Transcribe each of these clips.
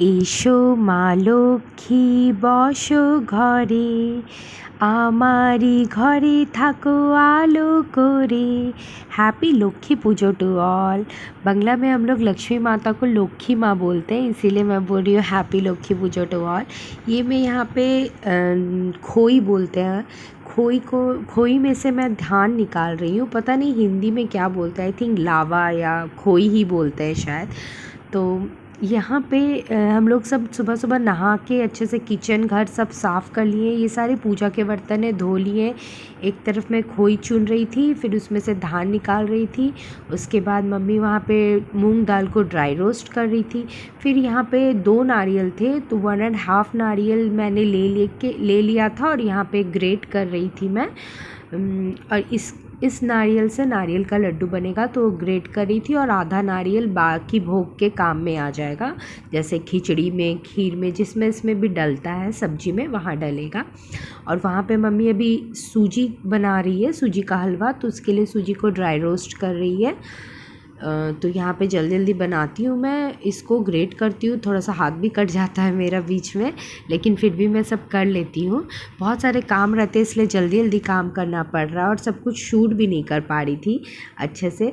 এসো মা লক্ষ্মী বসো ঘরে, আমারি घरे থাকো आलो करे। Happy Lakshmi Pujo to all. Bangla में हम लोग लक्ष्मी माता को लक्ष्मी माँ बोलते हैं, इसीलिए मैं बोल रही हूँ happy Lakshmi Pujo to all. ये मैं यहाँ पे खोई बोलते हैं, खोई में से मैं धान निकाल रही हूँ। पता नहीं हिंदी में क्या बोलते हैं, आई थिंक लावा या खोई ही बोलते हैं शायद। तो यहाँ पे हम लोग सब सुबह सुबह नहा के अच्छे से किचन घर सब साफ़ कर लिए। ये सारे पूजा के बर्तन है धो लिए। एक तरफ मैं खोई चुन रही थी, फिर उसमें से धान निकाल रही थी। उसके बाद मम्मी वहाँ पे मूंग दाल को ड्राई रोस्ट कर रही थी। फिर यहाँ पे 2 नारियल थे, तो 1.5 नारियल मैंने ले लिया था और यहाँ पे ग्रेट कर रही थी मैं। और इस नारियल से नारियल का लड्डू बनेगा, तो ग्रेट करी थी। और आधा नारियल बाकी भोग के काम में आ जाएगा, जैसे खिचड़ी में, खीर में, जिसमें इसमें भी डलता है सब्जी में, वहाँ डलेगा। और वहाँ पे मम्मी अभी सूजी बना रही है, सूजी का हलवा, तो उसके लिए सूजी को ड्राई रोस्ट कर रही है। तो यहाँ पे जल्दी जल्दी बनाती हूँ मैं, इसको ग्रेट करती हूँ। थोड़ा सा हाथ भी कट जाता है मेरा बीच में, लेकिन फिर भी मैं सब कर लेती हूँ। बहुत सारे काम रहते हैं, इसलिए जल्दी जल्दी काम करना पड़ रहा है, और सब कुछ शूट भी नहीं कर पा रही थी अच्छे से।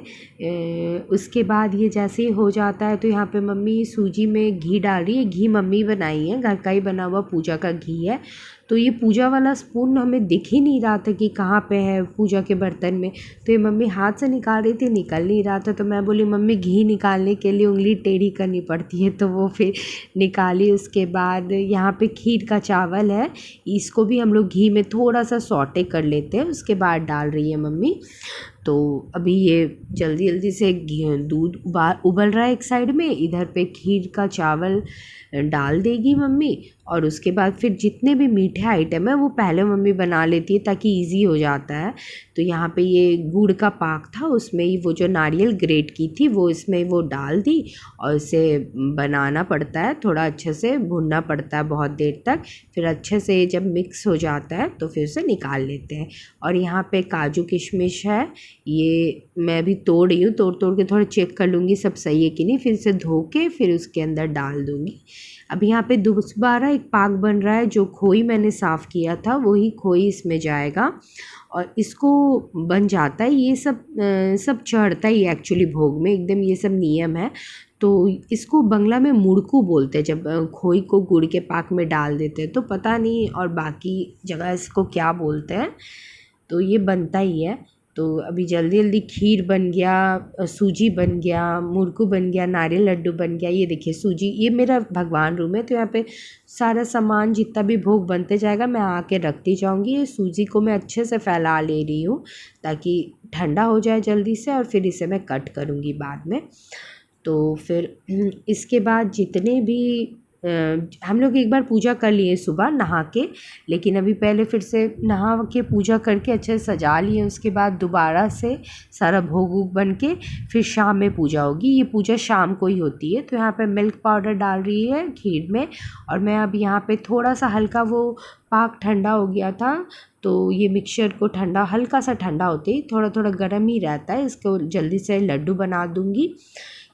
उसके बाद ये जैसे ही हो जाता है, तो यहाँ पे मम्मी सूजी में घी डाल रही है। घी मम्मी बनाई है, घर का ही बना हुआ पूजा का घी है। तो ये पूजा वाला स्पून हमें दिख ही नहीं रहा था कि कहाँ पे है पूजा के बर्तन में। तो ये मम्मी हाथ से निकाल रही थी, निकल नहीं रहा था। तो मैं बोली मम्मी घी निकालने के लिए उंगली टेढ़ी करनी पड़ती है, तो वो फिर निकाली। उसके बाद यहाँ पे खीर का चावल है, इसको भी हम लोग घी में थोड़ा सा सौटे कर लेते हैं, उसके बाद डाल रही है मम्मी। तो अभी ये जल्दी जल्दी से दूध उबल रहा है एक साइड में, इधर पे खीर का चावल डाल देगी मम्मी। और उसके बाद फिर जितने भी मीठे आइटम है वो पहले मम्मी बना लेती है, ताकि इजी हो जाता है। तो यहाँ पे ये गुड़ का पाक था, उसमें ही वो जो नारियल ग्रेट की थी वो इसमें वो डाल दी। और इसे बनाना पड़ता है, थोड़ा अच्छे से भूनना पड़ता है बहुत देर तक। फिर अच्छे से जब मिक्स हो जाता है तो फिर उसे निकाल लेते हैं। और यहाँ पे काजू किशमिश है, ये मैं अभी तोड़ रही हूँ, तोड़ के थोड़ा चेक कर लूँगी सब सही है कि नहीं, फिर इसे धो के फिर उसके अंदर डाल दूँगी। अब यहाँ पे दोबारा एक पाक बन रहा है, जो खोई मैंने साफ़ किया था वही खोई इसमें जाएगा और इसको बन जाता है। ये सब चढ़ता ही एक्चुअली भोग में, एकदम ये सब नियम है। तो इसको बंगला में मुड़कू बोलते हैं, जब खोई को गुड़ के पाक में डाल देते हैं। तो पता नहीं और बाकी जगह इसको क्या बोलते हैं, तो ये बनता ही है। तो अभी जल्दी जल्दी खीर बन गया, सूजी बन गया, मुरकू बन गया, नारियल लड्डू बन गया। ये देखिए सूजी, ये मेरा भगवान रूम है, तो यहाँ पे सारा सामान जितना भी भोग बनते जाएगा मैं आके रखती जाऊँगी। ये सूजी को मैं अच्छे से फैला ले रही हूँ, ताकि ठंडा हो जाए जल्दी से, और फिर इसे मैं कट करूँगी बाद में। तो फिर इसके बाद जितने भी हम लोग एक बार पूजा कर लिए सुबह नहा के, लेकिन अभी पहले फिर से नहा के पूजा करके अच्छे से सजा लिए। उसके बाद दोबारा से सारा भोग वोग बन के फिर शाम में पूजा होगी। ये पूजा शाम को ही होती है। तो यहाँ पे मिल्क पाउडर डाल रही है खीर में, और मैं अब यहाँ पे थोड़ा सा हल्का, वो पाक ठंडा हो गया था, तो ये मिक्सचर को ठंडा, हल्का सा ठंडा होते ही, थोड़ा थोड़ा गर्म ही रहता है, इसको जल्दी से लड्डू बना दूँगी,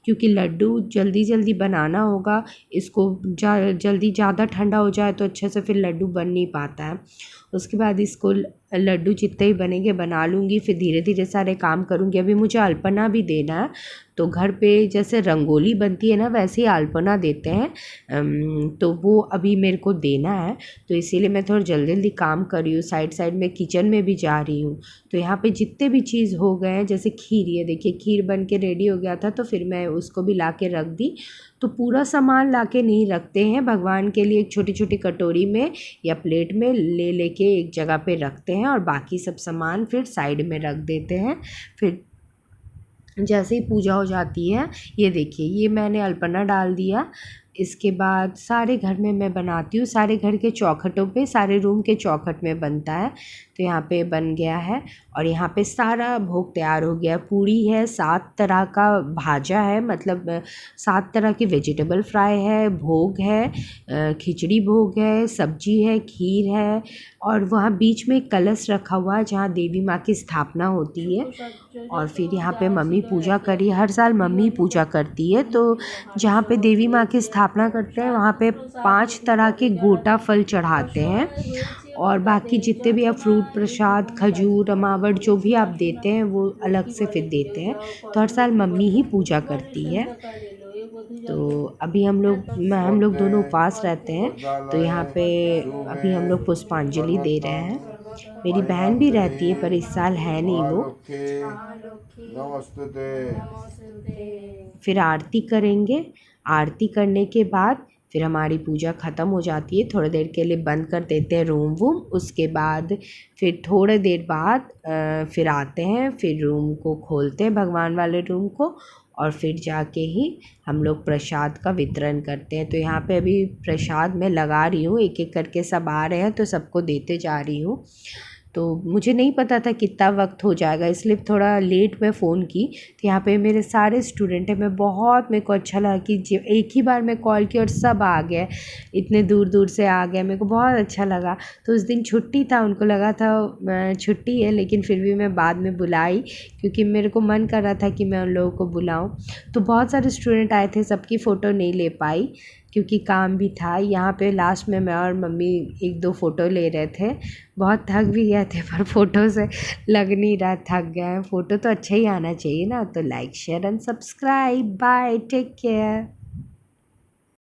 क्योंकि लड्डू जल्दी जल्दी बनाना होगा। इसको जल्दी ज़्यादा ठंडा हो जाए तो अच्छे से फिर लड्डू बन नहीं पाता है। उसके बाद इसको लड्डू जितने ही बनेंगे बना लूँगी, फिर धीरे धीरे सारे काम करूँगी। अभी मुझे अल्पना भी देना है, तो घर पे जैसे रंगोली बनती है ना, वैसे ही अल्पना देते हैं, तो वो अभी मेरे को देना है। तो इसीलिए मैं थोड़ा जल्दी जल्दी काम कर रही हूँ, साइड साइड में किचन में भी जा रही हूँ। तो यहाँ पे जितने भी चीज़ हो गए हैं, जैसे खीर, ये देखिए खीर बन के रेडी हो गया था, तो फिर मैं उसको भी ला के रख दी। तो पूरा सामान ला के नहीं रखते हैं, भगवान के लिए एक छोटी छोटी कटोरी में या प्लेट में लेके एक जगह पे रखते हैं, और बाकी सब सामान फिर साइड में रख देते हैं। फिर जैसे ही पूजा हो जाती है, ये देखिए ये मैंने अल्पना डाल दिया। इसके बाद सारे घर में मैं बनाती हूँ, सारे घर के चौखटों पे, सारे रूम के चौखट में बनता है। तो यहाँ पे बन गया है, और यहाँ पे सारा भोग तैयार हो गया। पूड़ी है, 7 तरह का भाजा है, मतलब 7 तरह की वेजिटेबल फ्राई है, भोग है, खिचड़ी भोग है, सब्जी है, खीर है, और वहाँ बीच में एक कलश रखा हुआ है जहाँ देवी माँ की स्थापना होती है। और फिर यहाँ पे मम्मी पूजा करी। हर साल मम्मी पूजा करती है। तो जहाँ पे देवी माँ की स्थापना करते हैं वहाँ पे 5 तरह के गोटा फल चढ़ाते हैं और बाकी जितने भी आप फ्रूट प्रसाद खजूर अमावट जो भी आप देते हैं वो अलग से फिर देते हैं। तो हर साल मम्मी ही पूजा करती है। तो अभी हम लोग दोनों उपवास रहते हैं। तो यहाँ पे अभी हम लोग पुष्पांजलि दे रहे हैं। मेरी बहन भी रहती है पर इस साल है नहीं वो। फिर आरती करेंगे। आरती करने के बाद फिर हमारी पूजा ख़त्म हो जाती है। थोड़ी देर के लिए बंद कर देते हैं रूम वूम। उसके बाद फिर थोड़ी देर बाद फिर आते हैं, फिर रूम को खोलते हैं, भगवान वाले रूम को, और फिर जाके ही हम लोग प्रसाद का वितरण करते हैं। तो यहाँ पे अभी प्रसाद मैं लगा रही हूँ, एक एक करके सब आ रहे हैं तो सबको देते जा रही हूँ। तो मुझे नहीं पता था कितना वक्त हो जाएगा, इसलिए थोड़ा लेट मैं फ़ोन की। तो यहाँ पे मेरे सारे स्टूडेंट हैं। मेरे को अच्छा लगा कि एक ही बार मैं कॉल की और सब आ गए, इतने दूर दूर से आ गए। मेरे को बहुत अच्छा लगा। तो उस दिन छुट्टी था, उनको लगा था छुट्टी है, लेकिन फिर भी मैं बाद में बुलाई क्योंकि मेरे को मन कर रहा था कि मैं उन लोगों को बुलाऊँ। तो बहुत सारे स्टूडेंट आए थे, सबकी फ़ोटो नहीं ले पाई क्योंकि काम भी था। यहाँ पे लास्ट में मैं और मम्मी 1-2 फ़ोटो ले रहे थे। बहुत थक भी गए थे पर फ़ोटो से लग नहीं रहा थक गए। फ़ोटो तो अच्छा ही आना चाहिए ना। तो like share and subscribe. Bye, take care.